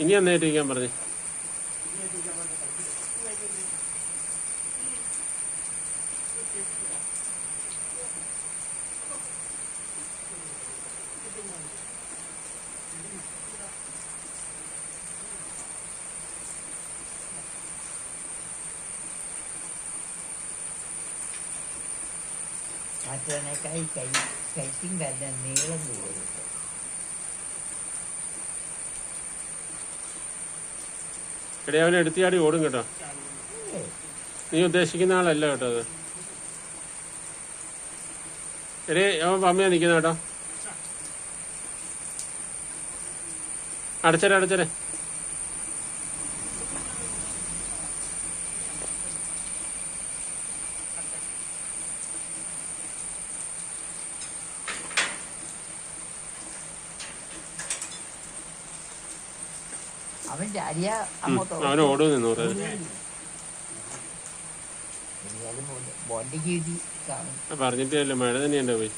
ഇനി എന്നേറ്റിരിക്കാൻ പറഞ്ഞു. കൈക്കും തന്നെ നീളം കൂടുതൽ. എടേ അവനെ എടുത്തിയാടി ഓടും കേട്ടോ. നീ ഉദ്ദേശിക്കുന്ന ആളല്ല കേട്ടോ അത്. എടേ അവൻ പമ്മയാ നിൽക്കുന്ന കേട്ടോ. അടച്ചരെ. അവൻ ഓടും നിന്നു പറഞ്ഞിട്ടേ മഴ തന്നെയല്ലേ പോയി.